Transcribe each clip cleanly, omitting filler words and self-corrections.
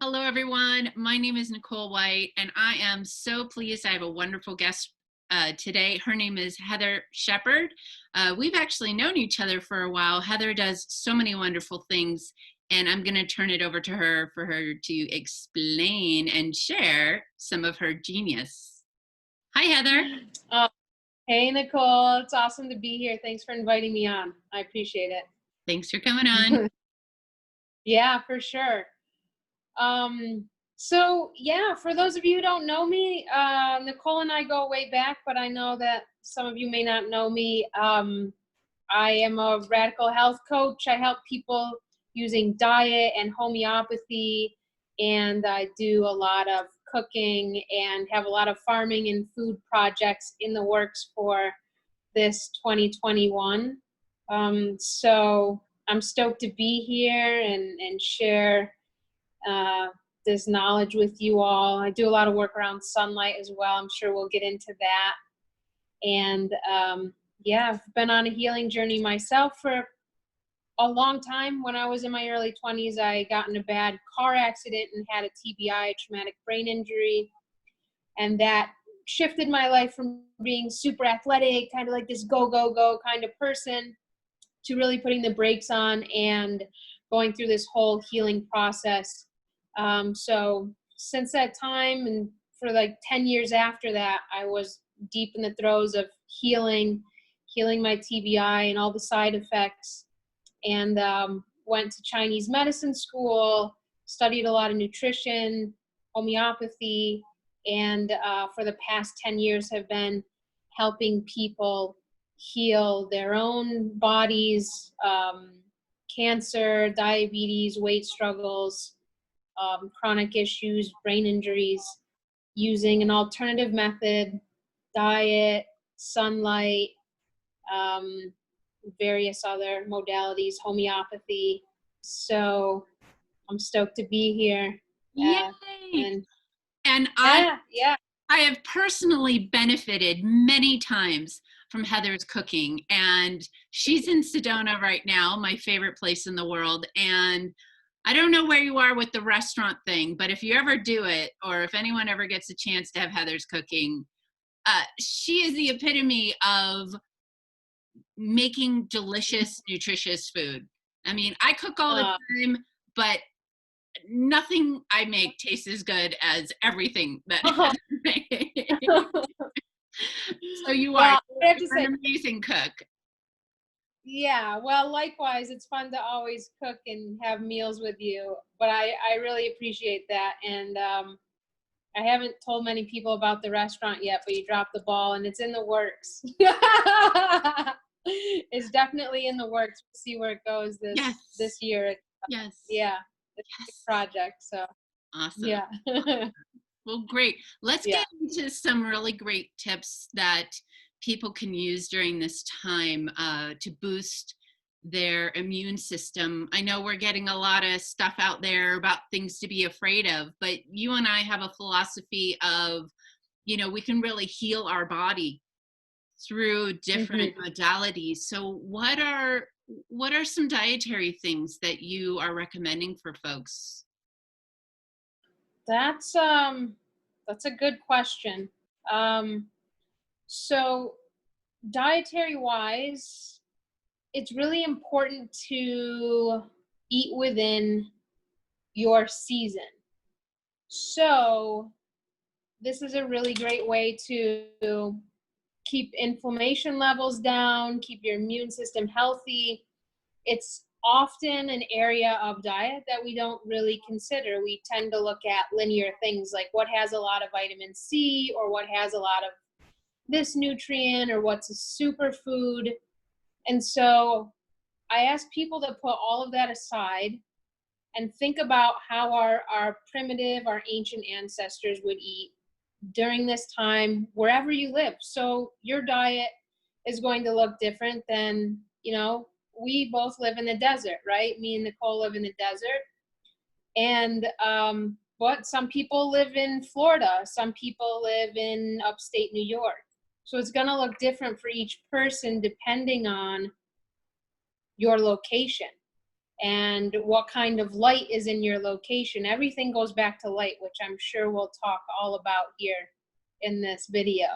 Hello, everyone. My name is Nicole White, and I am so pleased I have a wonderful guest today. Her name is Heathar Shepard. We've actually known each other for a while. Heather does so many wonderful things, and I'm going to turn it over to her for her to explain and share some of her genius. Hi, Heather. Hey, Nicole. It's awesome to be here. Thanks for inviting me on. I appreciate it. Thanks for coming on. Yeah, for sure. For those of you who don't know me, Nicole and I go way back, but I know that some of you may not know me. I am a radical health coach. I help people using diet and homeopathy, and I do a lot of cooking and have a lot of farming and food projects in the works for this 2021. So I'm stoked to be here and share this knowledge with you all. I do a lot of work around sunlight as well. I'm sure we'll get into that. And I've been on a healing journey myself for a long time. When I was in my early 20s, I got in a bad car accident and had a TBI, traumatic brain injury. And that shifted my life from being super athletic, kind of like this go, go, go kind of person, to really putting the brakes on and going through this whole healing process. So since that time, and for like 10 years after that, I was deep in the throes of healing my TBI and all the side effects, and went to Chinese medicine school, studied a lot of nutrition, homeopathy, and for the past 10 years have been helping people heal their own bodies, cancer, diabetes, weight struggles, chronic issues, brain injuries, using an alternative method, diet, sunlight, various other modalities, homeopathy. So I'm stoked to be here. Yay! And I have personally benefited many times from Heather's cooking, and she's in Sedona right now, my favorite place in the world. And I don't know where you are with the restaurant thing, but if you ever do it, or if anyone ever gets a chance to have Heather's cooking, she is the epitome of making delicious, nutritious food. I mean, I cook all the time, but nothing I make tastes as good as everything that Heather makes. So you're an amazing cook. Yeah, well, likewise, it's fun to always cook and have meals with you, but I really appreciate that. And I haven't told many people about the restaurant yet, but you dropped the ball and it's in the works. It's definitely in the works. We'll see where it goes this year. Yes. Yeah, it's a big project, so. Awesome. Yeah. Well, great. Let's get into some really great tips that people can use during this time to boost their immune system. I know we're getting a lot of stuff out there about things to be afraid of, but you and I have a philosophy of, we can really heal our body through different modalities. So what are some dietary things that you are recommending for folks? That's a good question. So dietary wise, it's really important to eat within your season. So this is a really great way to keep inflammation levels down, keep your immune system healthy. It's often an area of diet that we don't really consider. We tend to look at linear things like what has a lot of vitamin C, or what has a lot of this nutrient, or what's a superfood. And so I ask people to put all of that aside and think about how our primitive, our ancient ancestors would eat during this time, wherever you live. So your diet is going to look different than, we both live in the desert, right? Me and Nicole live in the desert. And but some people live in Florida, some people live in upstate New York. So it's going to look different for each person depending on your location. and what kind of light is in your location. Everything goes back to light, which I'm sure we'll talk all about here in this video.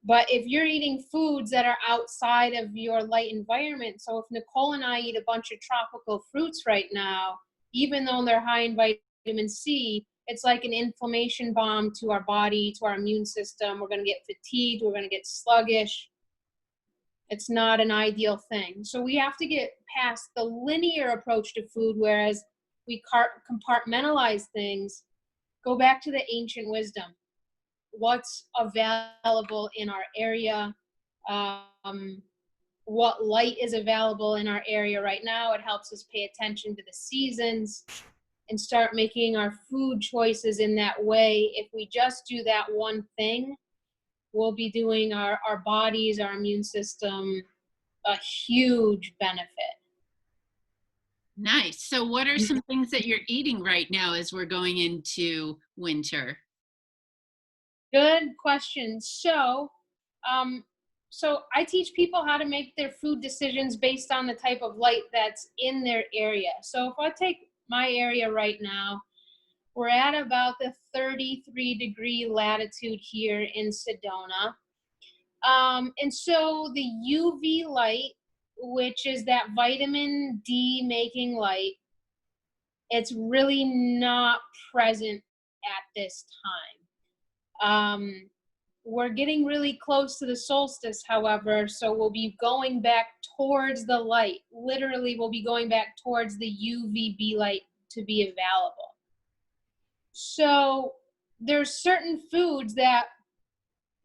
But if you're eating foods that are outside of your light environment, so if Nicole and I eat a bunch of tropical fruits right now, even though they're high in vitamin C, it's like an inflammation bomb to our body, to our immune system. We're going to get fatigued. We're going to get sluggish. It's not an ideal thing. So we have to get past the linear approach to food, whereas we compartmentalize things. Go back to the ancient wisdom. What's available in our area, what light is available in our area right now. It helps us pay attention to the seasons and start making our food choices in that way. If we just do that one thing, we'll be doing our bodies, our immune system, a huge benefit. Nice. So what are some things that you're eating right now as we're going into winter? Good question. So I teach people how to make their food decisions based on the type of light that's in their area. So if I take my area right now, we're at about the 33-degree latitude here in Sedona. And so the UV light, which is that vitamin D making light, it's really not present at this time. We're getting really close to the solstice, however, so we'll be going back towards the light. Literally, we'll be going back towards the UVB light to be available. So there's certain foods that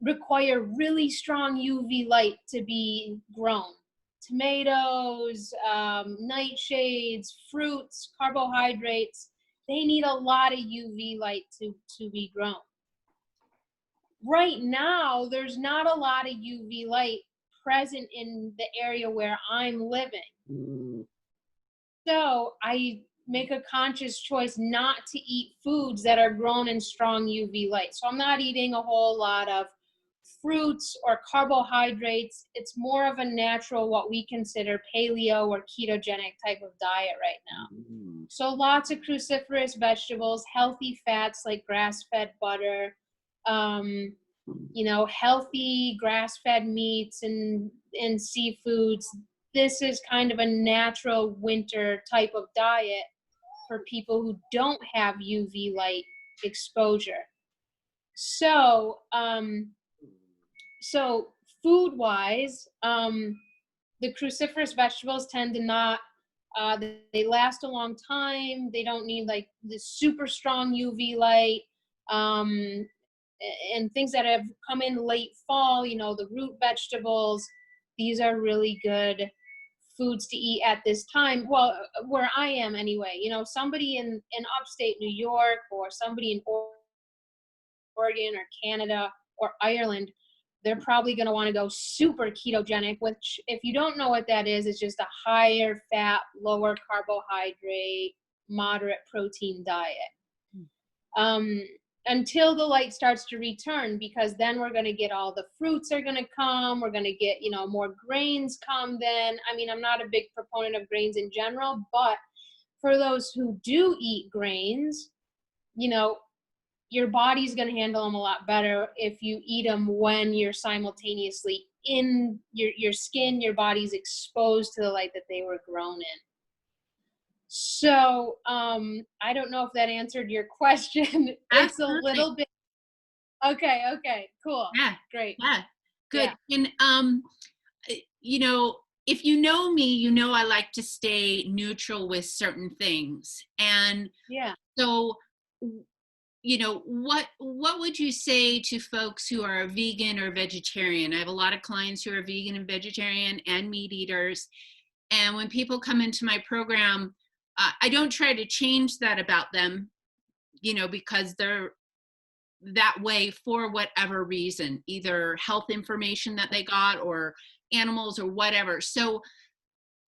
require really strong UV light to be grown. Tomatoes, nightshades, fruits, carbohydrates, they need a lot of UV light to be grown. Right now, there's not a lot of UV light present in the area where I'm living. So I make a conscious choice not to eat foods that are grown in strong UV light. So I'm not eating a whole lot of fruits or carbohydrates. It's more of a natural, what we consider paleo or ketogenic type of diet right now. So lots of cruciferous vegetables, healthy fats like grass-fed butter, healthy grass-fed meats and seafoods. This is kind of a natural winter type of diet for people who don't have UV light exposure. So food-wise, the cruciferous vegetables tend to not, they last a long time. They don't need like the super strong UV light. And things that have come in late fall, the root vegetables, these are really good foods to eat at this time. Well, where I am anyway, somebody in upstate New York or somebody in Oregon or Canada or Ireland, they're probably going to want to go super ketogenic, which if you don't know what that is, it's just a higher fat, lower carbohydrate, moderate protein diet. Until the light starts to return, because then we're going to get all the fruits are going to come. We're going to get, more grains come then. I mean, I'm not a big proponent of grains in general, but for those who do eat grains, your body's going to handle them a lot better if you eat them when you're simultaneously in your skin, your body's exposed to the light that they were grown in. So I don't know if that answered your question. It's a little bit. Okay, cool. Yeah, great. Yeah, good. Yeah. And if you know me, I like to stay neutral with certain things. And so what would you say to folks who are vegan or vegetarian? I have a lot of clients who are vegan and vegetarian and meat eaters. And when people come into my program, I don't try to change that about them, because they're that way for whatever reason, either health information that they got or animals or whatever. So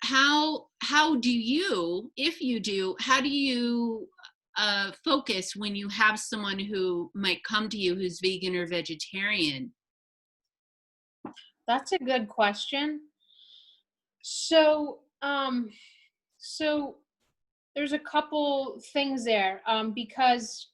how do you, if you do, how do you focus when you have someone who might come to you who's vegan or vegetarian? That's a good question. So So there's a couple things there, because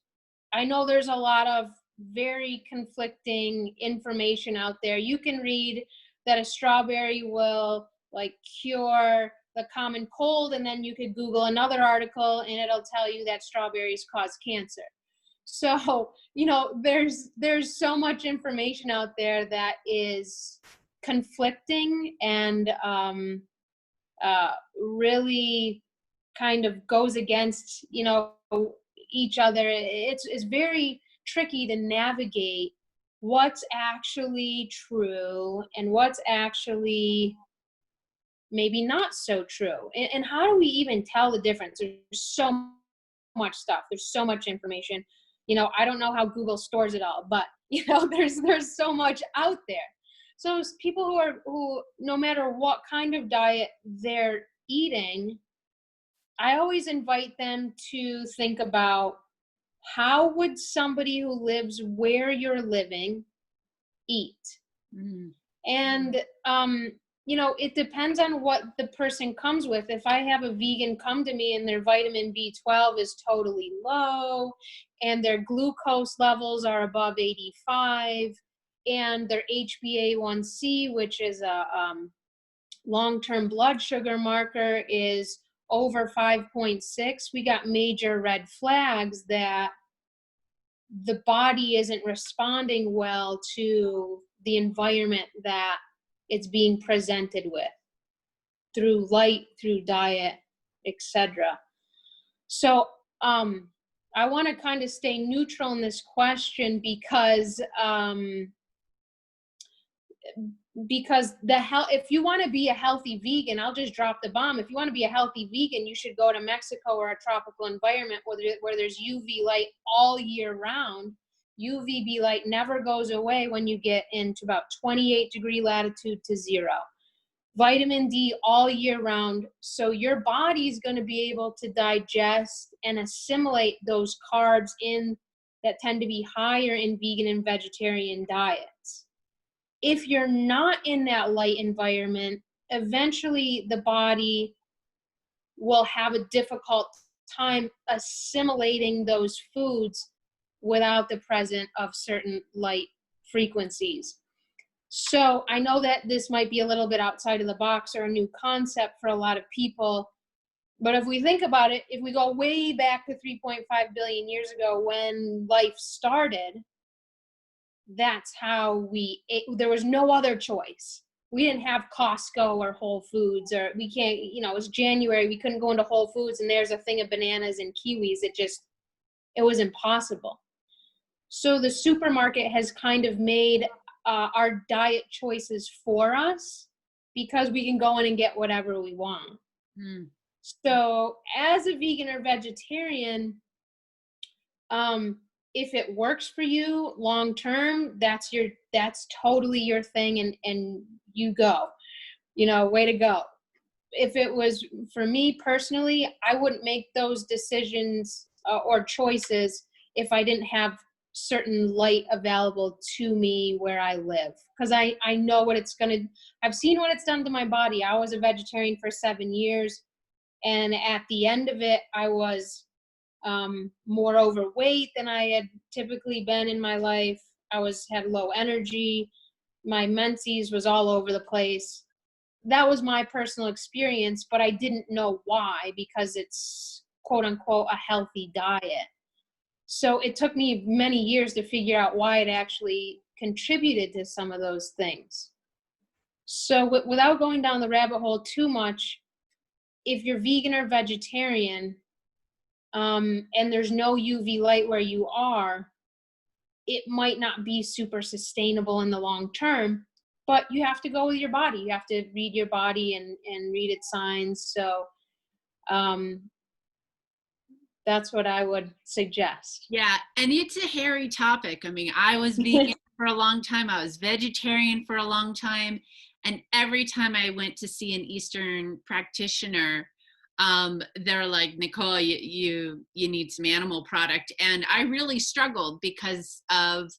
I know there's a lot of very conflicting information out there. You can read that a strawberry will like cure the common cold, and then you could Google another article and it'll tell you that strawberries cause cancer. So, there's so much information out there that is conflicting and really kind of goes against, each other. It's very tricky to navigate what's actually true and what's actually maybe not so true. And how do we even tell the difference? There's so much stuff. There's so much information. I don't know how Google stores it all, but there's so much out there. So people who no matter what kind of diet they're eating, I always invite them to think about, how would somebody who lives where you're living eat? Mm. And it depends on what the person comes with. If I have a vegan come to me and their vitamin B12 is totally low and their glucose levels are above 85 and their HbA1c, which is a long-term blood sugar marker, is over 5.6, we got major red flags that the body isn't responding well to the environment that it's being presented with through light, through diet, etc. So I want to kind of stay neutral in this question because if you want to be a healthy vegan, I'll just drop the bomb. If you want to be a healthy vegan, you should go to Mexico or a tropical environment where there's UV light all year round. UVB light never goes away when you get into about 28-degree latitude to 0. Vitamin D all year round. So your body's going to be able to digest and assimilate those carbs that tend to be higher in vegan and vegetarian diets. If you're not in that light environment, eventually the body will have a difficult time assimilating those foods without the presence of certain light frequencies. So I know that this might be a little bit outside of the box or a new concept for a lot of people, but if we think about it, if we go way back to 3.5 billion years ago when life started, that's how we ate. There was no other choice. We didn't have Costco or Whole Foods, or we can't, it was January, we couldn't go into Whole Foods and there's a thing of bananas and kiwis. It was impossible. So the supermarket has kind of made our diet choices for us because we can go in and get whatever we want. Mm. So as a vegan or vegetarian, if it works for you long term, that's totally your thing, and you go, way to go. If it was for me personally, I wouldn't make those decisions or choices if I didn't have certain light available to me where I live, because I know what I've seen what it's done to my body. I was a vegetarian for 7 years, and at the end of it, I was more overweight than I had typically been in my life. I had low energy. My menses was all over the place. That was my personal experience, but I didn't know why, because it's quote unquote a healthy diet. So it took me many years to figure out why it actually contributed to some of those things. So without going down the rabbit hole too much, if you're vegan or vegetarian, and there's no UV light where you are, it might not be super sustainable in the long term, but you have to go with your body. You have to read your body and read its signs. So that's what I would suggest. Yeah, and it's a hairy topic. I mean, I was vegan for a long time. I was vegetarian for a long time. And every time I went to see an Eastern practitioner, they're like, Nicole, you need some animal product. And I really struggled because of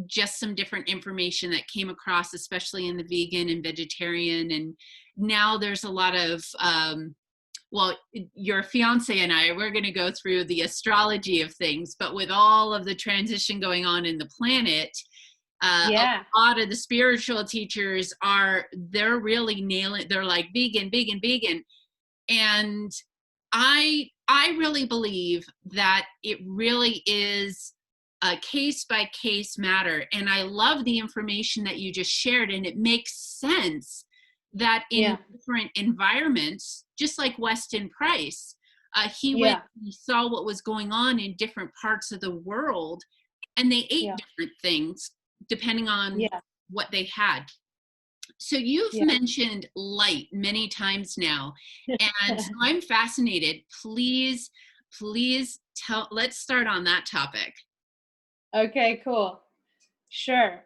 just some different information that came across, especially in the vegan and vegetarian. And now there's a lot of well, your fiance and I, we're going to go through the astrology of things, but with all of the transition going on in the planet, a lot of the spiritual teachers they're really nailing, they're like vegan, vegan, vegan. And I really believe that it really is a case by case matter. And I love the information that you just shared. And it makes sense that in different environments, just like Weston Price, he saw what was going on in different parts of the world, and they ate different things depending on what they had. So you've mentioned light many times now, and so I'm fascinated. Please let's start on that topic. Okay, cool. Sure.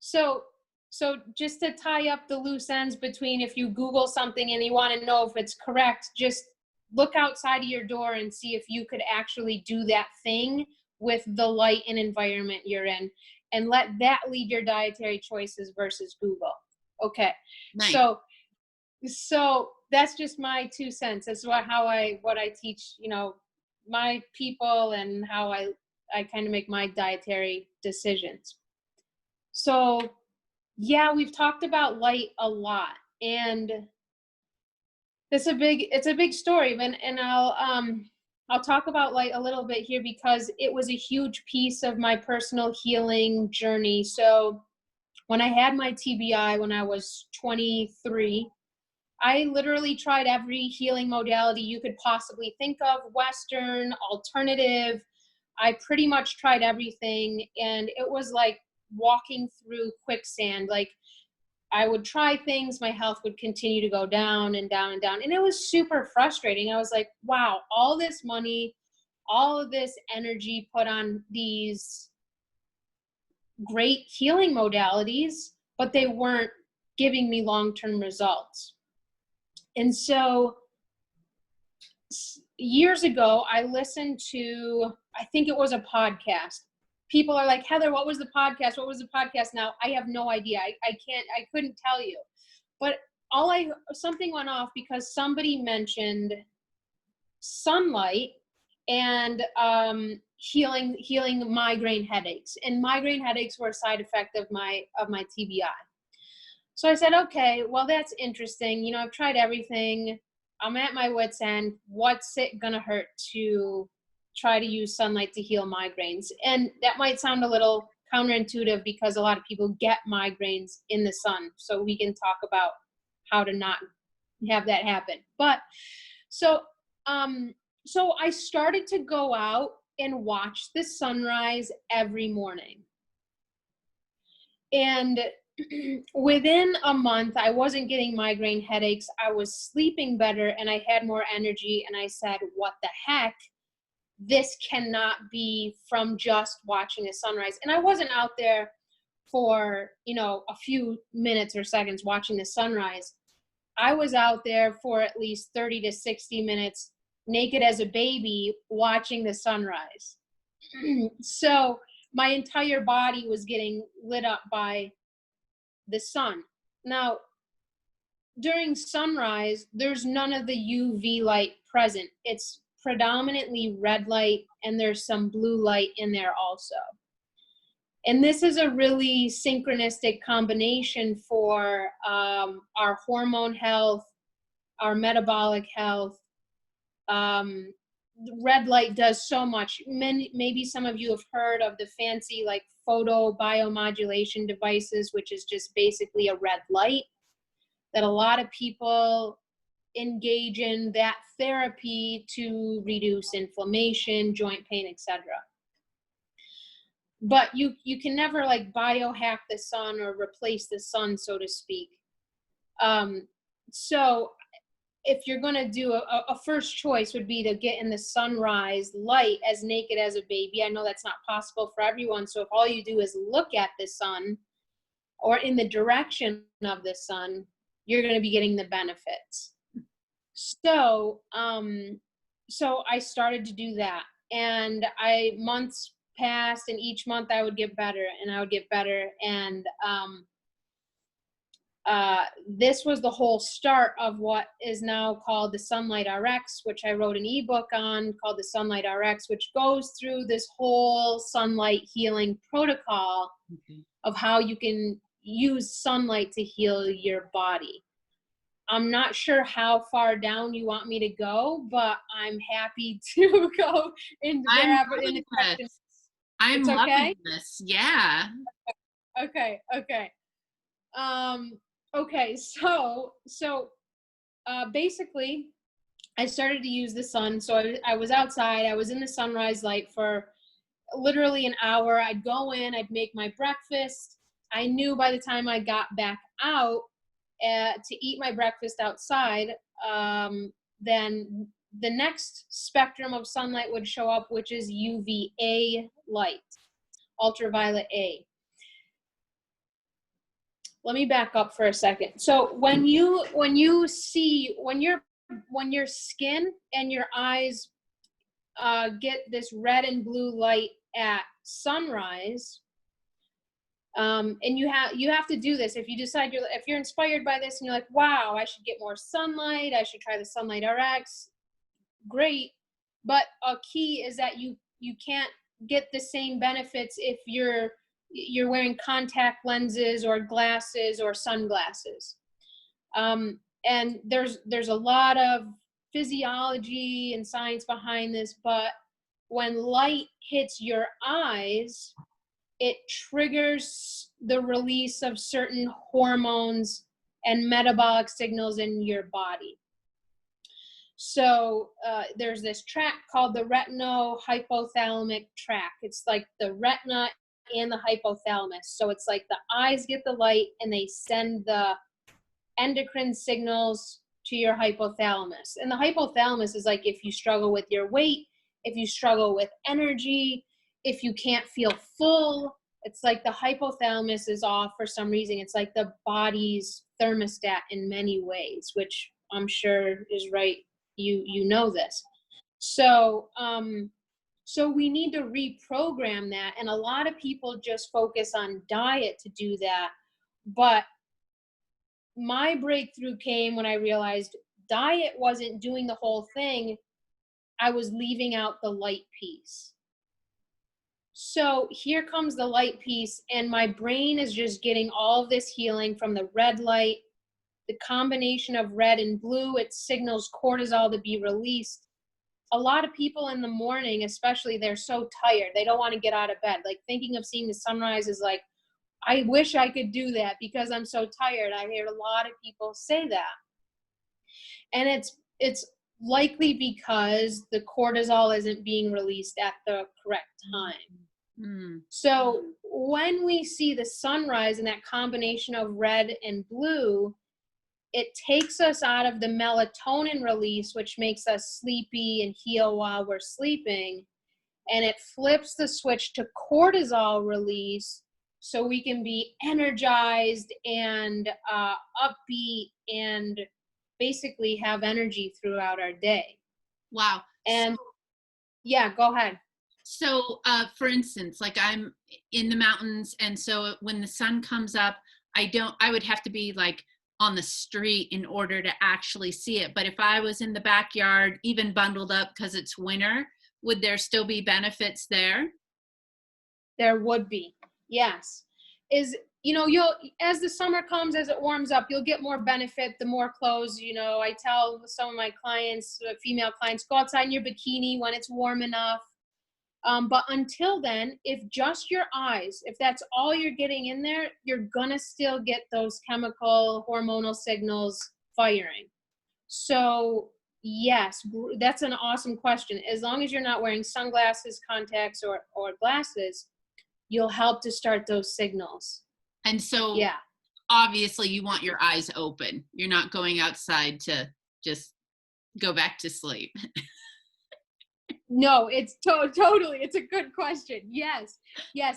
So just to tie up the loose ends between, if you Google something and you want to know if it's correct, just look outside of your door and see if you could actually do that thing with the light and environment you're in, and let that lead your dietary choices versus Google. Okay. Nice. So that's just my 2 cents. That's what I teach, my people, and how I kind of make my dietary decisions. So we've talked about light a lot, and it's a big story, and I'll talk about light a little bit here because it was a huge piece of my personal healing journey. So when I had my TBI when I was 23, I literally tried every healing modality you could possibly think of, Western, alternative. I pretty much tried everything, and it was like walking through quicksand. Like, I would try things, my health would continue to go down and down and down. And it was super frustrating. I was like, wow, all this money, all of this energy put on these great healing modalities, but they weren't giving me long-term results. And so years ago, I listened to, I think it was a podcast. People are like, Heather, what was the podcast? What was the podcast? Now, I have no idea. I couldn't tell you. But something went off because somebody mentioned sunlight and healing migraine headaches. And migraine headaches were a side effect of my TBI. So I said, okay, well, that's interesting. I've tried everything. I'm at my wit's end. What's it gonna hurt to try to use sunlight to heal migraines? And that might sound a little counterintuitive because a lot of people get migraines in the sun. So we can talk about how to not have that happen. But so I started to go out and watch the sunrise every morning. And within a month, I wasn't getting migraine headaches. I was sleeping better and I had more energy. And I said, what the heck? This cannot be from just watching a sunrise. And I wasn't out there for, a few minutes or seconds watching the sunrise. I was out there for at least 30 to 60 minutes, naked as a baby, watching the sunrise. So my entire body was getting lit up by the sun. Now, during sunrise, there's none of the UV light present. It's predominantly red light, and there's some blue light in there also. And this is a really synchronistic combination for our hormone health, our metabolic health. Red light does so much. Maybe some of you have heard of the fancy like photobiomodulation devices, which is just basically a red light that a lot of people engage in that therapy to reduce inflammation, joint pain, etc. But you can never like biohack the sun or replace the sun, so to speak. So if you're going to do a first choice would be to get in the sunrise light as naked as a baby. I know that's not possible for everyone. So if all you do is look at the sun or in the direction of the sun, you're going to be getting the benefits. So I started to do that, and months passed, and each month I would get better and I would get better. And this was the whole start of what is now called the Sunlight RX, which I wrote an ebook on called the Sunlight RX, which goes through this whole sunlight healing protocol of how you can use sunlight to heal your body. I'm not sure how far down you want me to go, but I'm happy to go into wherever in the questions. I'm loving this. Yeah. Okay. Okay, so basically, I started to use the sun. So I was outside. I was in the sunrise light for literally an hour. I'd go in. I'd make my breakfast. I knew by the time I got back out to eat my breakfast outside, then the next spectrum of sunlight would show up, which is UVA light, ultraviolet A. Let me back up for a second. So when your skin and your eyes get this red and blue light at sunrise, and you have to do this. If you decide if you're inspired by this and you're like, wow, I should get more sunlight, I should try the Sunlight RX, great. But a key is that you can't get the same benefits if you're wearing contact lenses or glasses or sunglasses. And there's a lot of physiology and science behind this, but when light hits your eyes, it triggers the release of certain hormones and metabolic signals in your body. So there's this tract called the retino-hypothalamic tract. It's like the retina and the hypothalamus. So it's like the eyes get the light and they send the endocrine signals to your hypothalamus. And the hypothalamus is like if you struggle with your weight, if you struggle with energy, if you can't feel full, it's like the hypothalamus is off for some reason. It's like the body's thermostat in many ways, which I'm sure is right. You know this. So so we need to reprogram that. And a lot of people just focus on diet to do that. But my breakthrough came when I realized diet wasn't doing the whole thing. I was leaving out the light piece. So here comes the light piece, and my brain is just getting all of this healing from the red light, the combination of red and blue. It signals cortisol to be released. A lot of people in the morning, especially, they're so tired. They don't want to get out of bed. Like thinking of seeing the sunrise is like, I wish I could do that because I'm so tired. I hear a lot of people say that. And it's likely because the cortisol isn't being released at the correct time. Mm. So when we see the sunrise and that combination of red and blue, it takes us out of the melatonin release, which makes us sleepy and heal while we're sleeping, and it flips the switch to cortisol release so we can be energized and upbeat and basically have energy throughout our day. Wow. And yeah, go ahead. So for instance, like I'm in the mountains, and so when the sun comes up, I would have to be like on the street in order to actually see it. But if I was in the backyard, even bundled up because it's winter, would there still be benefits there? There would be, yes. You'll, as the summer comes, as it warms up, you'll get more benefit, the more clothes. I tell some of my clients, female clients, go outside in your bikini when it's warm enough. But until then, if just your eyes, if that's all you're getting in there, you're gonna still get those chemical hormonal signals firing. So yes, that's an awesome question. As long as you're not wearing sunglasses, contacts, or glasses, you'll help to start those signals. And so yeah, obviously you want your eyes open. You're not going outside to just go back to sleep. No, it's totally, it's a good question. Yes,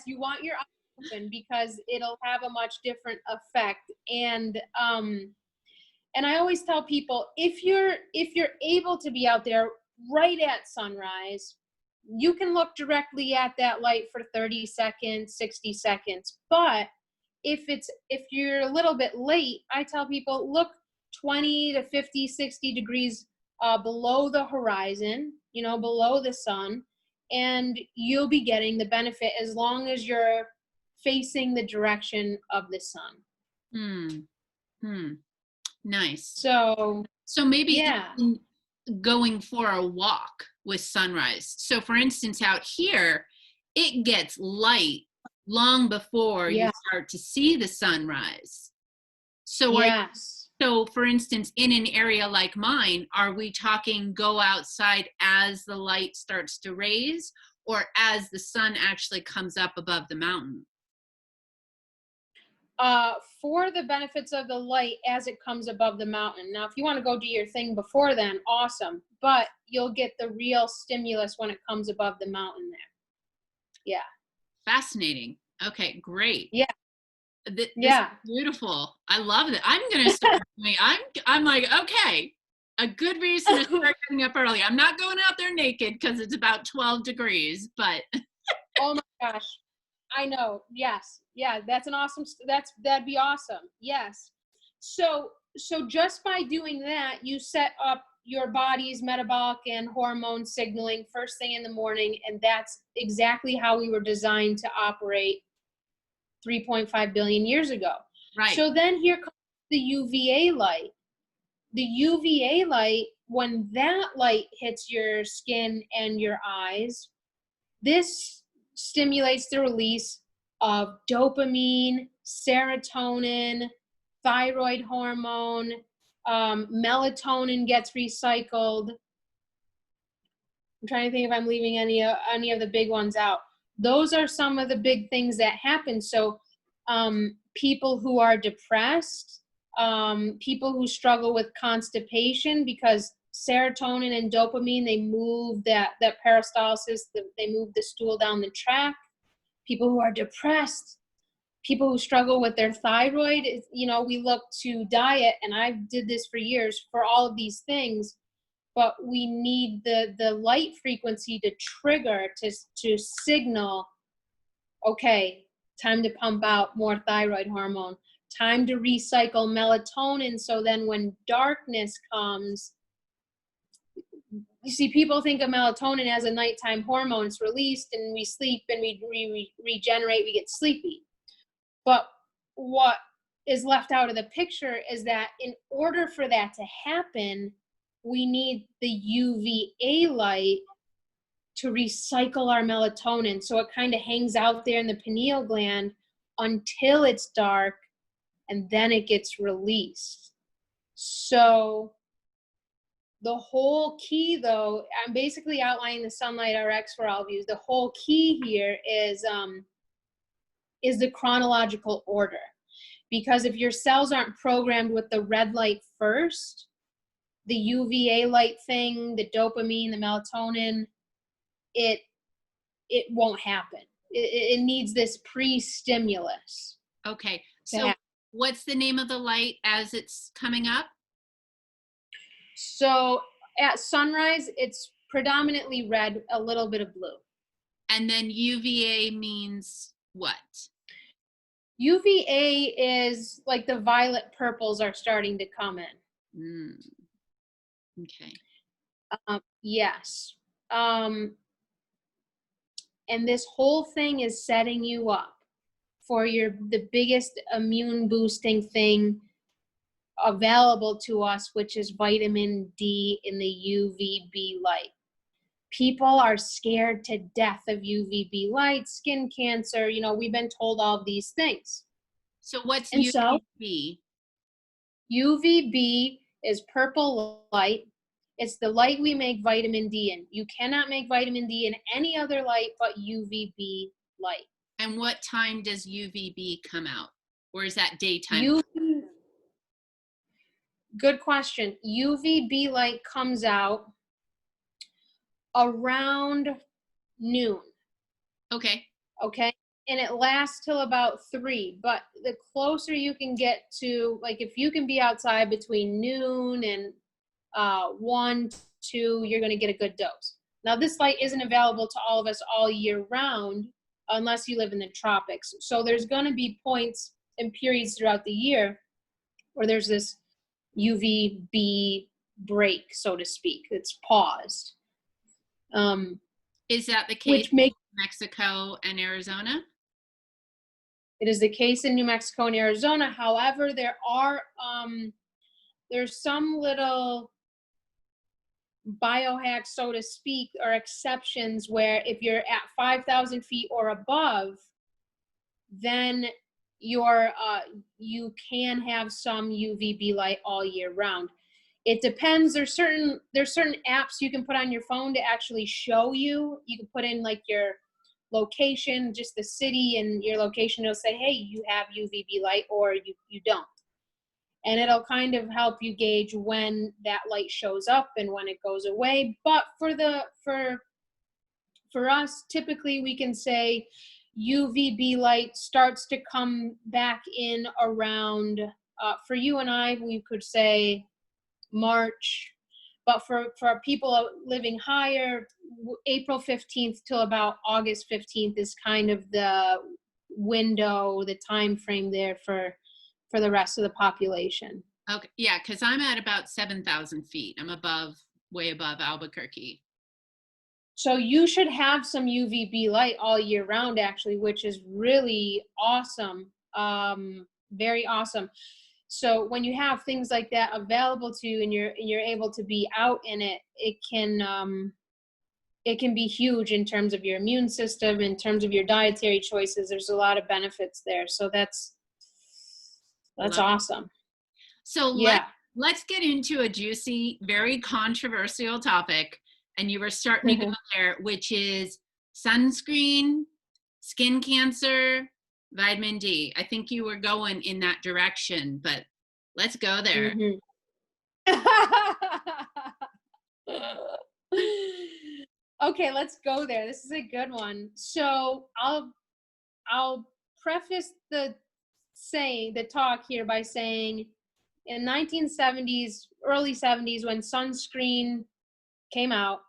you want your eyes open because it'll have a much different effect. And I always tell people, if you're able to be out there right at sunrise, you can look directly at that light for 30 seconds, 60 seconds. But if you're a little bit late, I tell people, look 20 to 50, 60 degrees below the horizon, below the sun, and you'll be getting the benefit as long as you're facing the direction of the sun. Nice. So maybe yeah. Going for a walk with sunrise. So for instance, out here, it gets light long before you start to see the sunrise. So so for instance, in an area like mine, are we talking go outside as the light starts to raise, or as the sun actually comes up above the mountain? For the benefits of the light as it comes above the mountain. Now, if you want to go do your thing before then, awesome. But you'll get the real stimulus when it comes above the mountain there. Yeah. Fascinating. Okay, great. Yeah. This is beautiful. I love it. I'm going to start doing, I'm like, okay, a good reason to start getting up early. I'm not going out there naked because it's about 12 degrees, but. Oh my gosh. I know. Yes. Yeah. That'd be awesome. Yes. So just by doing that, you set up your body's metabolic and hormone signaling first thing in the morning. And that's exactly how we were designed to operate 3.5 billion years ago. Right. So then here comes the UVA light. The UVA light, when that light hits your skin and your eyes, this stimulates the release of dopamine, serotonin, thyroid hormone, melatonin gets recycled. I'm trying to think if I'm leaving any of the big ones out. Those are some of the big things that happen. So people who are depressed, people who struggle with constipation, because serotonin and dopamine, they move that peristalsis, they move the stool down the tract. People who are depressed, people who struggle with their thyroid, we look to diet, and I did this for years for all of these things, but we need the light frequency to trigger, to signal, okay, time to pump out more thyroid hormone, time to recycle melatonin, so then when darkness comes, you see, people think of melatonin as a nighttime hormone. It's released and we sleep and we regenerate, we get sleepy. But what is left out of the picture is that in order for that to happen, we need the UVA light to recycle our melatonin. So it kind of hangs out there in the pineal gland until it's dark, and then it gets released. So the whole key, though, I'm basically outlining the Sunlight RX for all of you. The whole key here is the chronological order. Because if your cells aren't programmed with the red light first, the UVA light thing, the dopamine, the melatonin, it won't happen. It needs this pre-stimulus. Okay. So what's the name of the light as it's coming up? So at sunrise, it's predominantly red, a little bit of blue. And then UVA means what? UVA is like the violet purples are starting to come in. Okay. Yes. And this whole thing is setting you up for the biggest immune boosting thing available to us, which is vitamin D in the UVB light. People are scared to death of UVB light, skin cancer. We've been told all of these things. So what's UVB? UVB is purple light. It's the light we make vitamin D in. You cannot make vitamin D in any other light but UVB light. And what time does UVB come out? Or is that daytime? Good question. UVB light comes out around noon. Okay. Okay. And it lasts till about 3. But the closer you can get to, like if you can be outside between noon and 1, 2, you're going to get a good dose. Now, this light isn't available to all of us all year round unless you live in the tropics. So there's going to be points in periods throughout the year where there's this UVB break, so to speak. It's paused. Is that the case Which makes in Mexico and Arizona? it is the case in New Mexico and Arizona. However, there are there's some little biohacks, so to speak, or exceptions where if you're at 5,000 feet or above, then you can have some UVB light all year round. It depends. There's certain apps you can put on your phone to actually show you. You can put in like your location, just the city and your location. It'll say, hey, you have UVB light, or you don't. And it'll kind of help you gauge when that light shows up and when it goes away. But for us, typically we can say UVB light starts to come back in around, for you and I, we could say March. But for people living higher, April 15th till about August 15th is kind of the window, the time frame there for the rest of the population. Okay, yeah, because I'm at about 7,000 feet. I'm way above Albuquerque. So you should have some UVB light all year round, actually, which is really awesome. Very awesome. So when you have things like that available to you and you're able to be out in it, it can be huge in terms of your immune system, in terms of your dietary choices. There's a lot of benefits there. So that's awesome. So let's get into a juicy, very controversial topic. And you were starting to go there, which is sunscreen, skin cancer, vitamin D. I think you were going in that direction, but let's go there. Okay, let's go there. This is a good one. So I'll preface the talk here by saying in 1970s, early 70s, when sunscreen came out,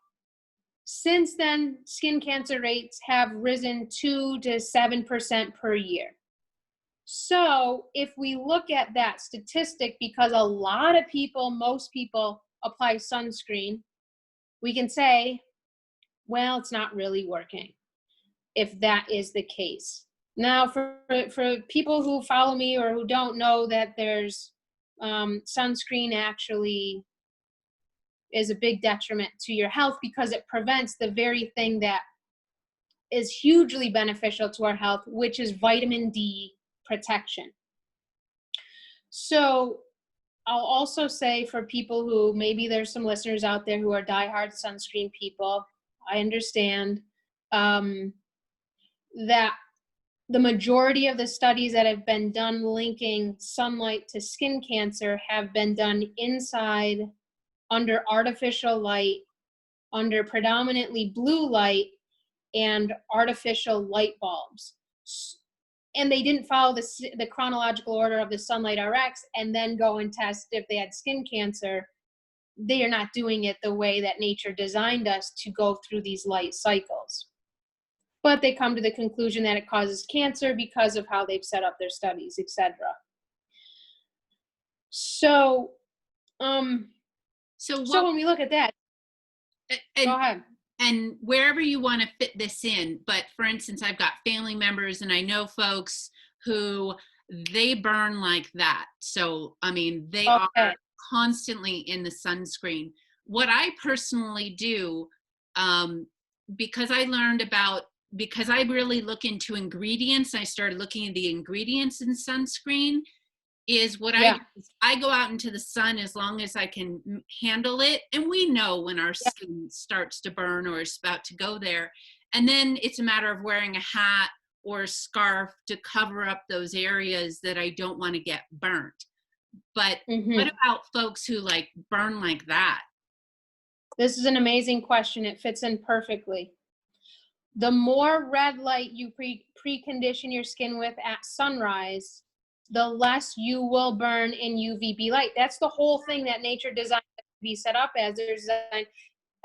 since then, skin cancer rates have risen 2 to 7% per year. So if we look at that statistic, because a lot of people, most people apply sunscreen, we can say, well, it's not really working, if that is the case. Now, for people who follow me or who don't know that there's sunscreen actually is a big detriment to your health because it prevents the very thing that is hugely beneficial to our health, which is vitamin D protection. So I'll also say for people who, maybe there's some listeners out there who are diehard sunscreen people, I understand that the majority of the studies that have been done linking sunlight to skin cancer have been done inside, under artificial light, under predominantly blue light, and artificial light bulbs. And they didn't follow the chronological order of the Sunlight RX and then go and test if they had skin cancer. They are not doing it the way that nature designed us to go through these light cycles. But they come to the conclusion that it causes cancer because of how they've set up their studies, etc. So when we look at that, go ahead. And wherever you want to fit this in, but for instance, I've got family members and I know folks who they burn like that. So, I mean, they are constantly in the sunscreen. What I personally do, because I really look into ingredients, I started looking at the ingredients in sunscreen, is what I go out into the sun as long as I can handle it. And we know when our skin starts to burn or is about to go there. And then it's a matter of wearing a hat or a scarf to cover up those areas that I don't want to get burnt. But what about folks who like burn like that? This is an amazing question. It fits in perfectly. The more red light you precondition your skin with at sunrise, the less you will burn in UVB light. That's the whole thing that nature designed to be set up as. They're designed,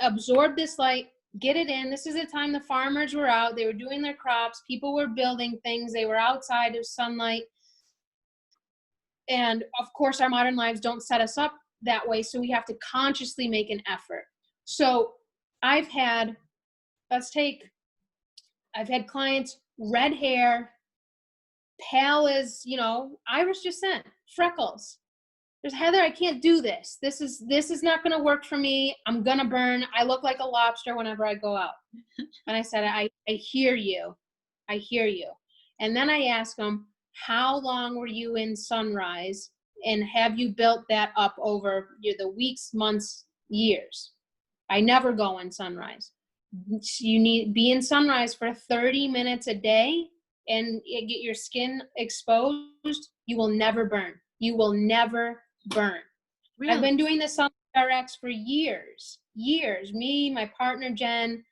absorb this light, get it in. This is the time the farmers were out. They were doing their crops. People were building things. They were outside of sunlight. And of course, our modern lives don't set us up that way. So we have to consciously make an effort. So I've had clients, red hair, pale as, Irish descent, freckles. There's Heather, I can't do this. This is not going to work for me. I'm going to burn. I look like a lobster whenever I go out. And I said, I hear you. I hear you. And then I asked them, how long were you in sunrise? And have you built that up over the weeks, months, years? I never go in sunrise. You need be in sunrise for 30 minutes a day and get your skin exposed. You will never burn. You will never burn. Really? I've been doing the Sunlight RX for years. Me, my partner Jen,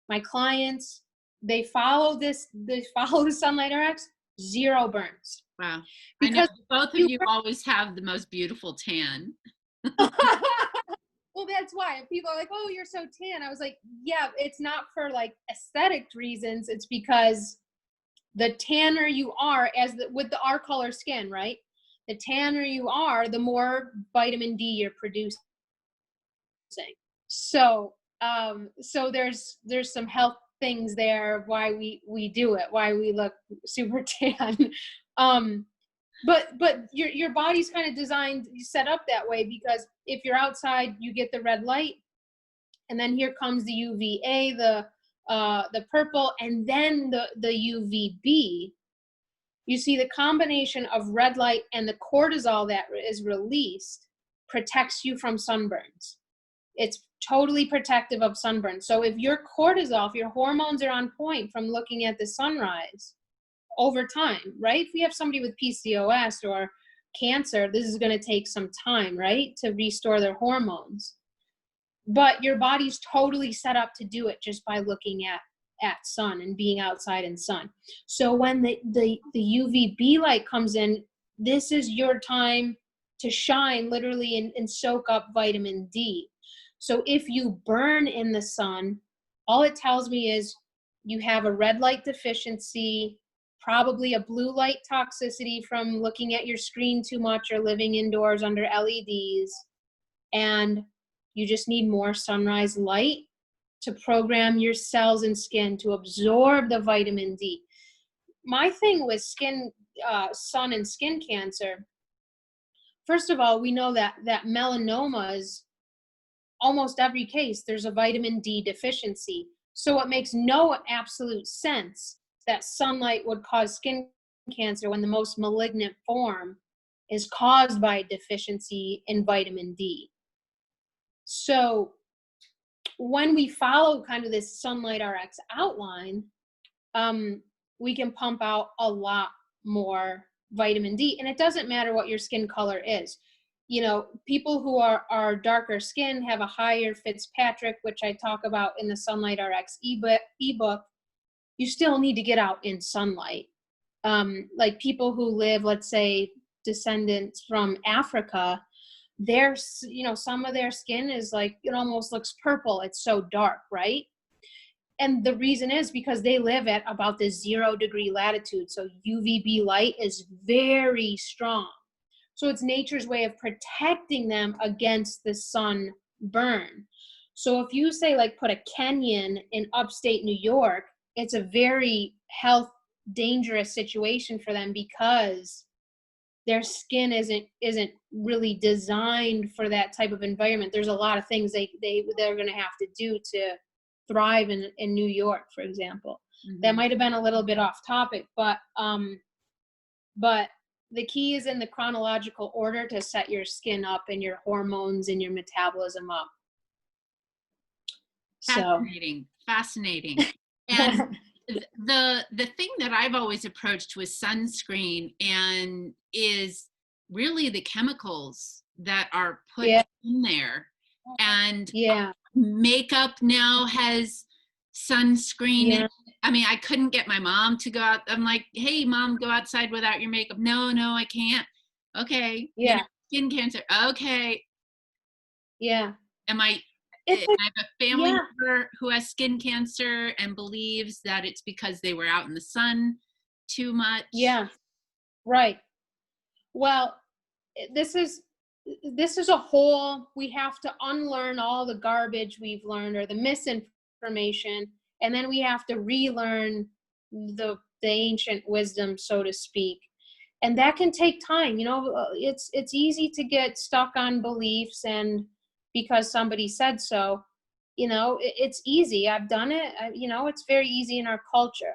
my clients, they follow the Sunlight RX, 0 burns. Wow. Because both of you always have the most beautiful tan. Well, that's why people are like, oh, you're so tan. I was like, yeah, it's not for like aesthetic reasons. It's because the tanner you are with our color skin, right? The tanner you are, the more vitamin D you're producing. So there's some health things there of why we do it, why we look super tan. But your body's kind of designed, set up that way, because if you're outside, you get the red light, and then here comes the UVA, the purple, and then the UVB. You see the combination of red light and the cortisol that is released protects you from sunburns. It's totally protective of sunburn. So if your cortisol, if your hormones are on point from looking at the sunrise over time, right? If we have somebody with PCOS or cancer, this is going to take some time, right, to restore their hormones. But your body's totally set up to do it just by looking at sun and being outside in sun. So when the UVB light comes in, this is your time to shine, literally, and soak up vitamin D. So if you burn in the sun, all it tells me is you have a red light deficiency, probably a blue light toxicity from looking at your screen too much or living indoors under LEDs, and you just need more sunrise light to program your cells and skin to absorb the vitamin D. My thing with sun and skin cancer, first of all, we know that melanomas, almost every case, there's a vitamin D deficiency. So it makes no absolute sense that sunlight would cause skin cancer when the most malignant form is caused by deficiency in vitamin D. So when we follow kind of this Sunlight RX outline, we can pump out a lot more vitamin D. And it doesn't matter what your skin color is. People who are darker skin have a higher Fitzpatrick, which I talk about in the Sunlight RX ebook. You still need to get out in sunlight. Like people who live, let's say, descendants from Africa, some of their skin is like, it almost looks purple. It's so dark, right? And the reason is because they live at about the 0 degree latitude. So UVB light is very strong. So it's nature's way of protecting them against the sun burn. So if you say, like, put a Kenyan in upstate New York, it's a very health dangerous situation for them because their skin isn't really designed for that type of environment. There's a lot of things they're going to have to do to thrive in New York, for example. Mm-hmm. That might have been a little bit off topic, but the key is in the chronological order to set your skin up and your hormones and your metabolism up. Fascinating. And the thing that I've always approached with sunscreen and is really the chemicals that are put in there. And makeup now has sunscreen in it. I mean, I couldn't get my mom to go out. I'm like, hey, Mom, go outside without your makeup. No, I can't. Okay. Yeah. Skin cancer. Okay. Yeah. I have a family member who has skin cancer and believes that it's because they were out in the sun too much. Yeah. Right. Well, this is a whole, we have to unlearn all the garbage we've learned or the misinformation, and then we have to relearn the ancient wisdom, so to speak. And that can take time. It's easy to get stuck on beliefs, and because somebody said so, it's easy. I've done it. It's very easy in our culture.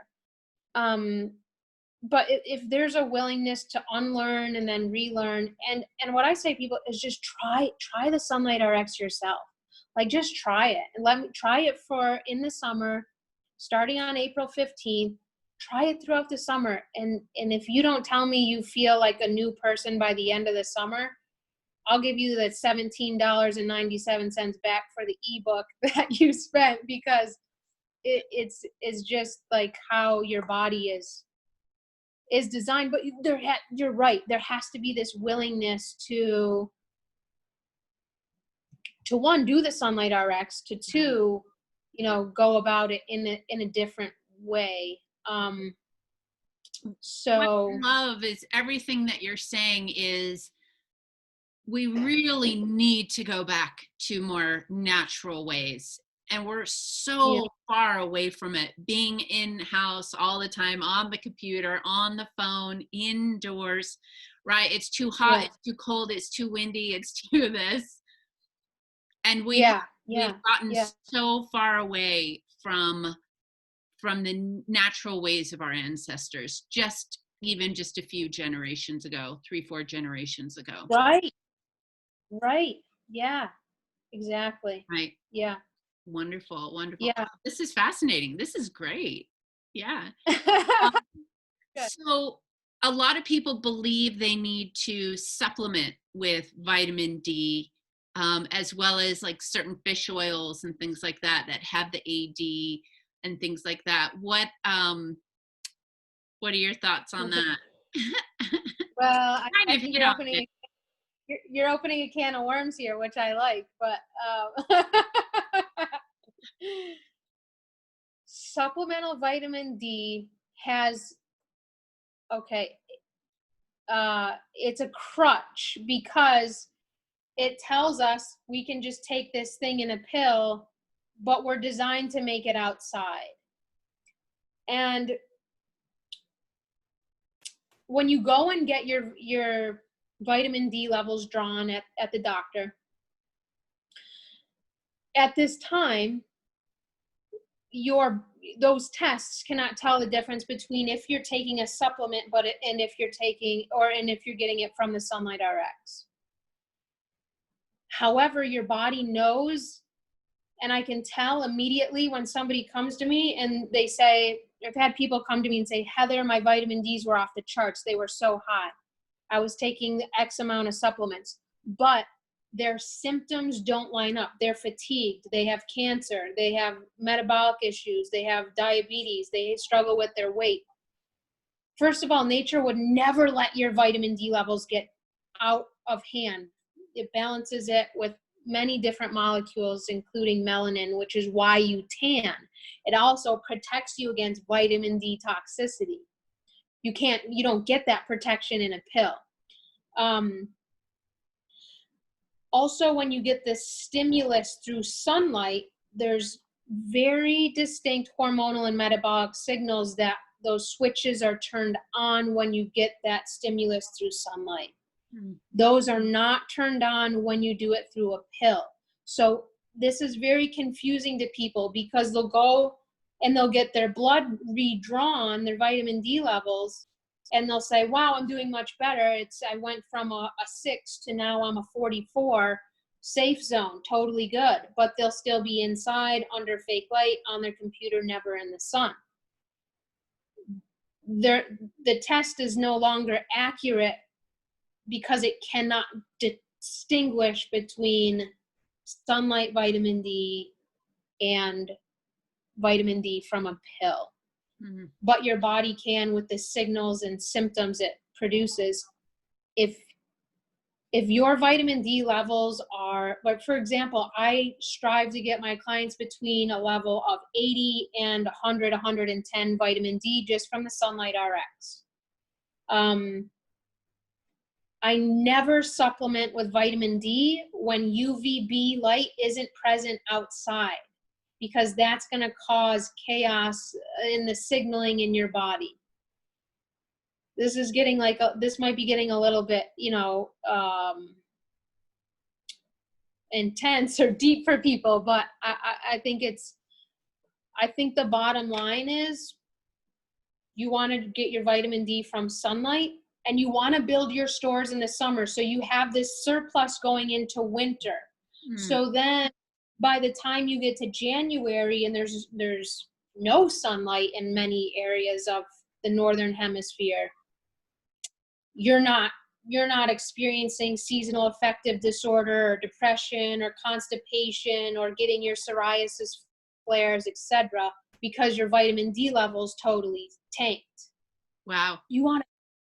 But if there's a willingness to unlearn and then relearn, and what I say people is just try the Sunlight RX yourself. Like, just try it, and let me try it in the summer, starting on April 15th. Try it throughout the summer. And if you don't tell me you feel like a new person by the end of the summer, I'll give you the $17.97 back for the ebook that you spent, because it's just like how your body is designed. But you're right. There has to be this willingness to one, do the Sunlight RX, to two, go about it in a different way. So what I love is everything that you're saying is we really need to go back to more natural ways. And we're so far away from it, being in-house all the time, on the computer, on the phone, indoors, right? It's too hot, it's too cold, it's too windy, it's too this. And we've gotten so far away from the natural ways of our ancestors, just a few generations ago, 3-4 generations ago. Right. Yeah, exactly. Right. Yeah. Wonderful. Yeah. This is fascinating. This is great. Yeah. So a lot of people believe they need to supplement with vitamin D, as well as like certain fish oils and things like that have the AD and things like that. What are your thoughts on that? Well, I think you're opening a can of worms here, which I like, but supplemental vitamin D has, it's a crutch, because it tells us we can just take this thing in a pill, but we're designed to make it outside. And when you go and get your vitamin D levels drawn at the doctor, at this time, those tests cannot tell the difference between if you're taking a supplement and if you're getting it from the Sunlight RX. However, your body knows, and I can tell immediately when somebody comes to me and they say, I've had people come to me and say, Heather, my vitamin Ds were off the charts. They were so high. I was taking X amount of supplements, but their symptoms don't line up. They're fatigued. They have cancer. They have metabolic issues. They have diabetes. They struggle with their weight. First of all, nature would never let your vitamin D levels get out of hand. It balances it with many different molecules, including melanin, which is why you tan. It also protects you against vitamin D toxicity. You don't get that protection in a pill. Also, when you get this stimulus through sunlight, there's very distinct hormonal and metabolic signals that those switches are turned on when you get that stimulus through sunlight. Those are not turned on when you do it through a pill. So this is very confusing to people, because they'll go and they'll get their blood redrawn, their vitamin D levels, and they'll say, wow, I'm doing much better. I went from a 6 to now I'm a 44, safe zone, totally good. But they'll still be inside under fake light on their computer, never in the sun. The test is no longer accurate, because it cannot distinguish between sunlight vitamin D and vitamin D from a pill. Mm-hmm. But your body can, with the signals and symptoms it produces. If your vitamin D levels are, like, for example, I strive to get my clients between a level of 80 and 100, 110 vitamin D just from the Sunlight RX. I never supplement with vitamin D when UVB light isn't present outside, because that's going to cause chaos in the signaling in your body. This is getting like, this might be getting a little bit, intense or deep for people, but I think the bottom line is you want to get your vitamin D from sunlight, and you want to build your stores in the summer so you have this surplus going into winter. So then by the time you get to January and there's no sunlight in many areas of the northern hemisphere, you're not experiencing seasonal affective disorder or depression or constipation or getting your psoriasis flares, etc., because your vitamin D levels totally tanked. Wow. You want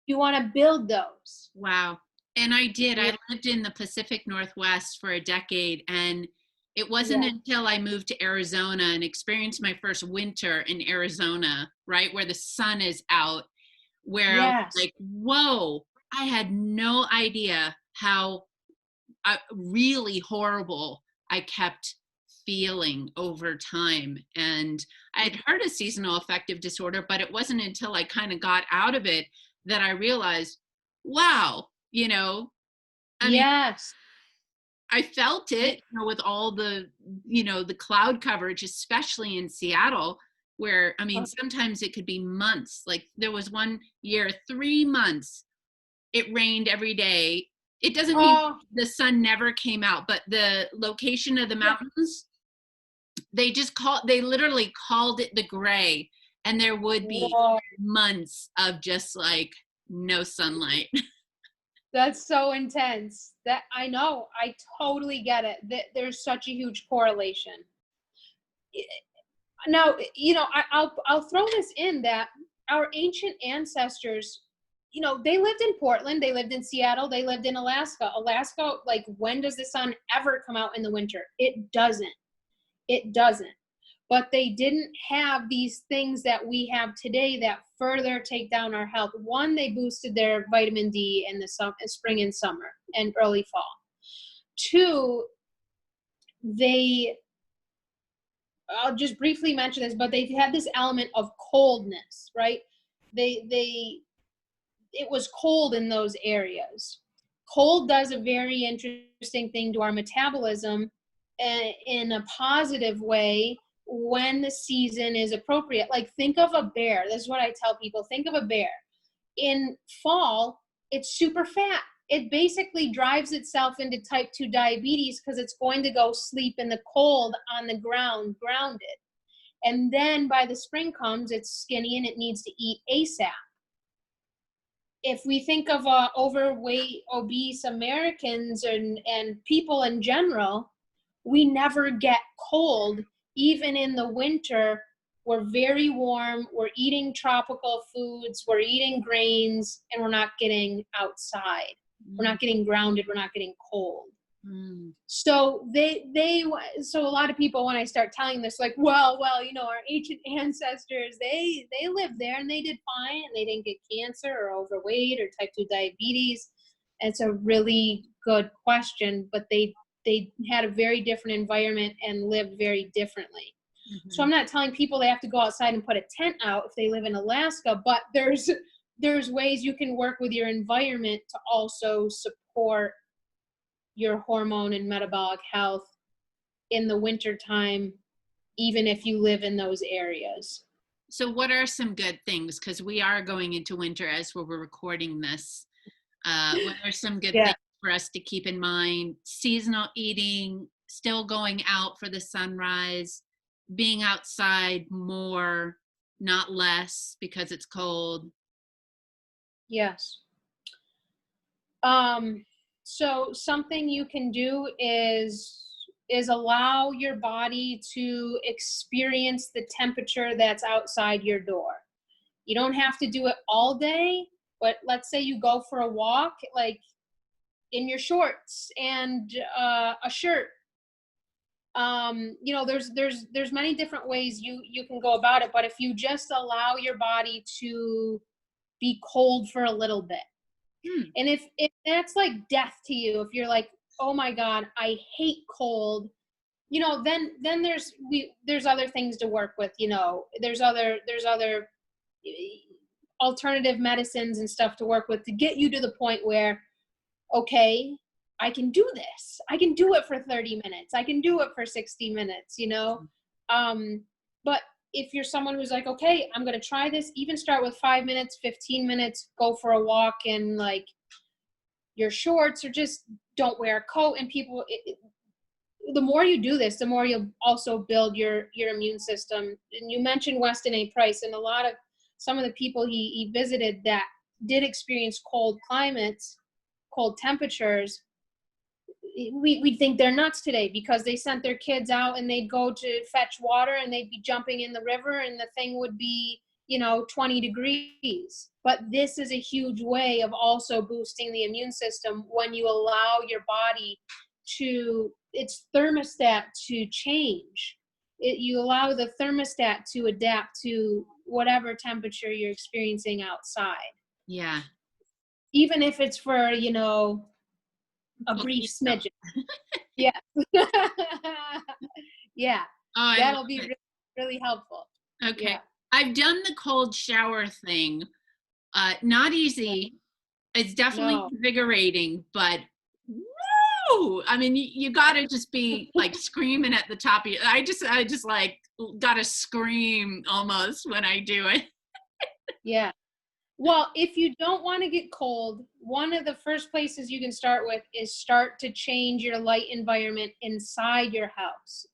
to build those. Wow. And I did. Yeah. I lived in the Pacific Northwest for a decade, and it wasn't until I moved to Arizona and experienced my first winter in Arizona, right, where the sun is out, where I was like, whoa, I had no idea how really horrible I kept feeling over time. And I had heard of seasonal affective disorder, but it wasn't until I kind of got out of it that I realized, wow, I mean, I felt it, with all the, the cloud coverage, especially in Seattle, where, I mean, sometimes it could be months. Like there was one year, 3 months, it rained every day. It doesn't mean the sun never came out, but the location of the mountains, they literally called it the gray, and there would be months of just like no sunlight. That's so intense. That I know. I totally get it. There's such a huge correlation. Now, I'll throw this in that our ancient ancestors, they lived in Portland, they lived in Seattle, they lived in Alaska. Alaska, like, when does the sun ever come out in the winter? It doesn't. But they didn't have these things that we have today that further take down our health. One, they boosted their vitamin D in the spring and summer and early fall. Two, I'll just briefly mention this, but they had this element of coldness, right? It was cold in those areas. Cold does a very interesting thing to our metabolism in a positive way when the season is appropriate. Like, think of a bear. This is what I tell people. Think of a bear. In fall, it's super fat. It basically drives itself into type 2 diabetes because it's going to go sleep in the cold on the ground, grounded. And then by the spring comes, it's skinny and it needs to eat ASAP. If we think of overweight, obese Americans and people in general, we never get cold. Even in the winter, we're very warm, we're eating tropical foods, we're eating grains, and we're not getting outside. We're not getting grounded, we're not getting cold. So so a lot of people, when I start telling this, like, well, our ancient ancestors, they lived there and they did fine and they didn't get cancer or overweight or type 2 diabetes. And it's a really good question, but they had a very different environment and lived very differently. So I'm not telling people they have to go outside and put a tent out if they live in Alaska, but there's ways you can work with your environment to also support your hormone and metabolic health in the wintertime, even if you live in those areas. So what are some good things? Because we are going into winter as we're recording this. What are some good things for us to keep in mind? Seasonal eating, still going out for the sunrise, being outside more, not less because it's cold. Yes. So something you can do is allow your body to experience the temperature that's outside your door. You don't have to do it all day, but let's say you go for a walk, like in your shorts and a shirt. There's many different ways you can go about it, but if you just allow your body to be cold for a little bit, And if that's like death to you, if you're like, oh my God, I hate cold, you know, then there's other things to work with, you know, there's other alternative medicines and stuff to work with to get you to the point where, okay, I can do this. I can do it for 30 minutes. I can do it for 60 minutes, you know? But if you're someone who's like, okay, I'm going to try this, even start with 5 minutes, 15 minutes, go for a walk in like your shorts, or just don't wear a coat. And people, the more you do this, the more you'll also build your immune system. And you mentioned Weston A. Price, and some of the people he visited that did experience cold climates, cold temperatures, we think they're nuts today because they sent their kids out and they'd go to fetch water and they'd be jumping in the river and the thing would be, you know, 20 degrees. But this is a huge way of also boosting the immune system when you allow your body to, its thermostat to change. You allow the thermostat to adapt to whatever temperature you're experiencing outside. Yeah. Even if it's for, you know, a brief smidgen. Yeah. Yeah. Oh, that'll be really, really helpful. Okay. Yeah. I've done the cold shower thing. Not easy. It's definitely invigorating, but woo! I mean, you gotta just be like screaming at the top of your, I just like gotta scream almost when I do it. Yeah. Well, if you don't want to get cold, one of the first places you can start with is start to change your light environment inside your house.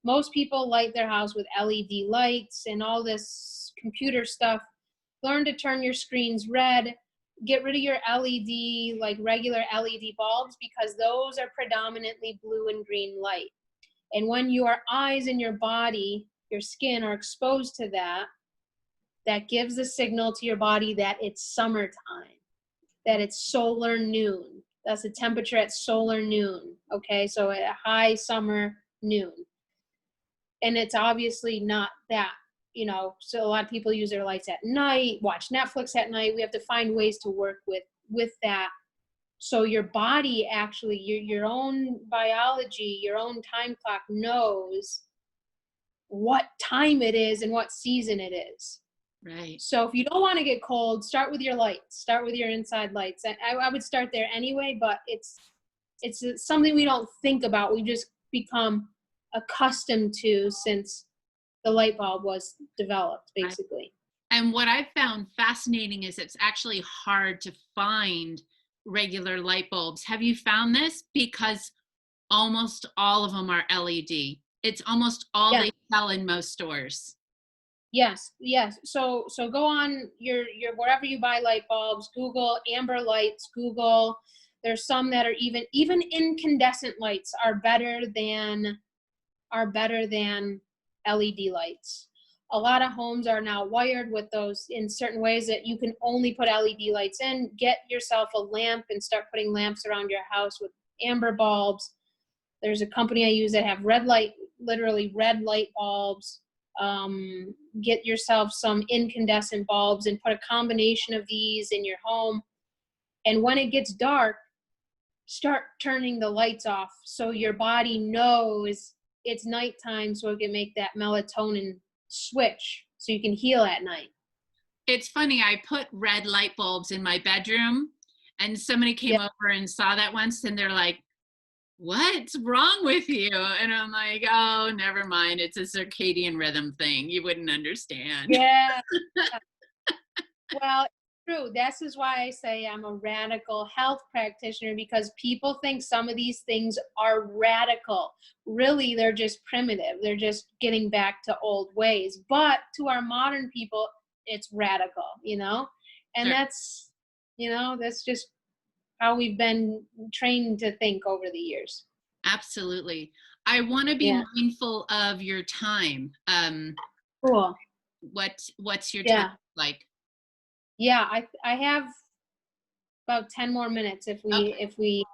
Most people light their house with LED lights and all this computer stuff. Learn to turn your screens red. Get rid of your LED, like regular LED bulbs, because those are predominantly blue and green light. And when your eyes and your body, your skin are exposed to that, that gives a signal to your body that it's summertime, that it's solar noon. That's the temperature at solar noon, okay? So at a high summer noon. And it's obviously not that, you know, so a lot of people use their lights at night, watch Netflix at night. We have to find ways to work with that. So your body actually, your own biology, your own time clock knows what time it is and what season it is. Right. So if you don't want to get cold, start with your lights. Start with your inside lights. I would start there anyway, but it's something we don't think about. We just become accustomed to since the light bulb was developed, basically. And what I've found fascinating is it's actually hard to find regular light bulbs. Have you found this? Because almost all of them are LED. It's almost all they sell in most stores. Yes. So go on your wherever you buy light bulbs, Google amber lights, Google. There's some that are even incandescent lights are better than LED lights. A lot of homes are now wired with those in certain ways that you can only put LED lights in. Get yourself a lamp and start putting lamps around your house with amber bulbs. There's a company I use that have literally red light bulbs. Get yourself some incandescent bulbs and put a combination of these in your home. And when it gets dark, start turning the lights off so your body knows it's nighttime, so it can make that melatonin switch so you can heal at night. It's funny, I put red light bulbs in my bedroom and somebody came over and saw that once and they're like, what's wrong with you? And I'm like, oh, never mind. It's a circadian rhythm thing. You wouldn't understand. Yeah. Well, true. This is why I say I'm a radical health practitioner, because people think some of these things are radical. Really, they're just primitive. They're just getting back to old ways. But to our modern people, it's radical, you know? And that's just how we've been trained to think over the years. Absolutely. I want to be mindful of your time. Cool. What's your time like? Yeah, I have about 10 more minutes if we.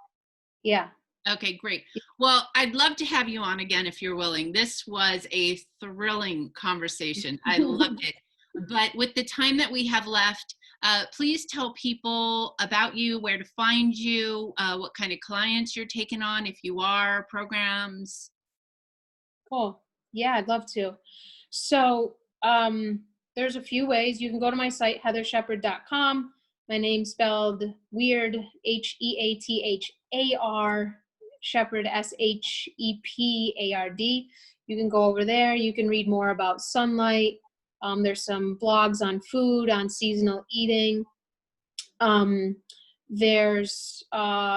Okay, great. Well, I'd love to have you on again if you're willing. This was a thrilling conversation. I loved it. But with the time that we have left, Please tell people about you, where to find you, what kind of clients you're taking on, if you are, programs. Cool. Yeah, I'd love to. So there's a few ways. You can go to my site, heatharshepard.com. My name's spelled weird, Heathar, Shepard, Shepard. You can go over there. You can read more about sunlight. There's some blogs on food, on seasonal eating. There's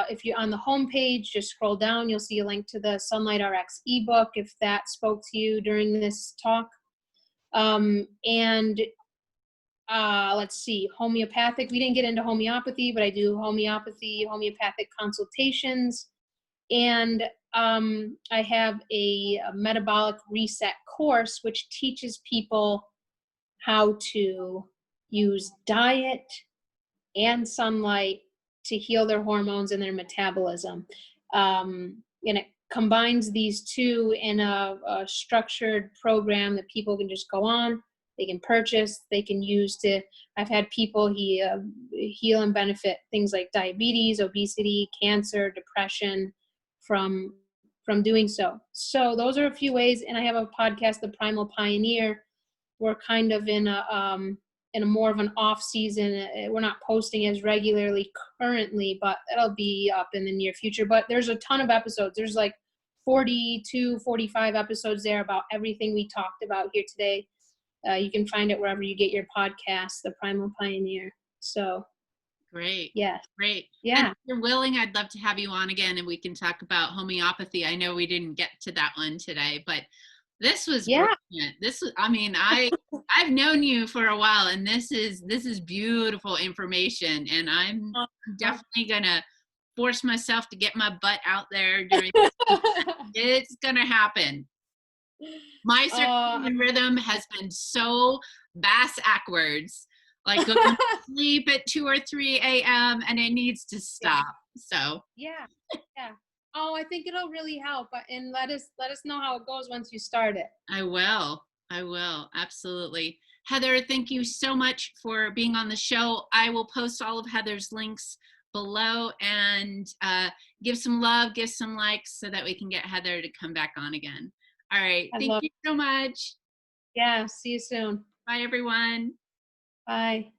if you're on the homepage, just scroll down, you'll see a link to the Sunlight RX ebook if that spoke to you during this talk. And let's see, homeopathic. We didn't get into homeopathy, but I do homeopathic consultations. And I have a metabolic reset course, which teaches people how to use diet and sunlight to heal their hormones and their metabolism. And it combines these two in a structured program that people can just go on, they can purchase, they can use to, I've had people heal and benefit things like diabetes, obesity, cancer, depression from doing so. So those are a few ways. And I have a podcast, The Primal Pioneer. We're kind of in a more of an off season. We're not posting as regularly currently, but it'll be up in the near future. But there's a ton of episodes. There's like 42, 45 episodes there about everything we talked about here today. You can find it wherever you get your podcast, The Primal Pioneer. So great. Yeah. Great. Yeah. And if you're willing, I'd love to have you on again and we can talk about homeopathy. I know we didn't get to that one today, but this was brilliant. This was, I mean, I've known you for a while, and this is beautiful information, and I'm definitely gonna force myself to get my butt out there during this weekend. It's gonna happen. My circadian rhythm has been so bass-ackwards, like going to sleep at 2 or 3 a.m. and it needs to stop. So yeah. Oh, I think it'll really help, and let us know how it goes once you start it. I will, absolutely. Heather, thank you so much for being on the show. I will post all of Heather's links below, and give some love, give some likes so that we can get Heather to come back on again. All right, thank you so much. Yeah, see you soon. Bye, everyone. Bye.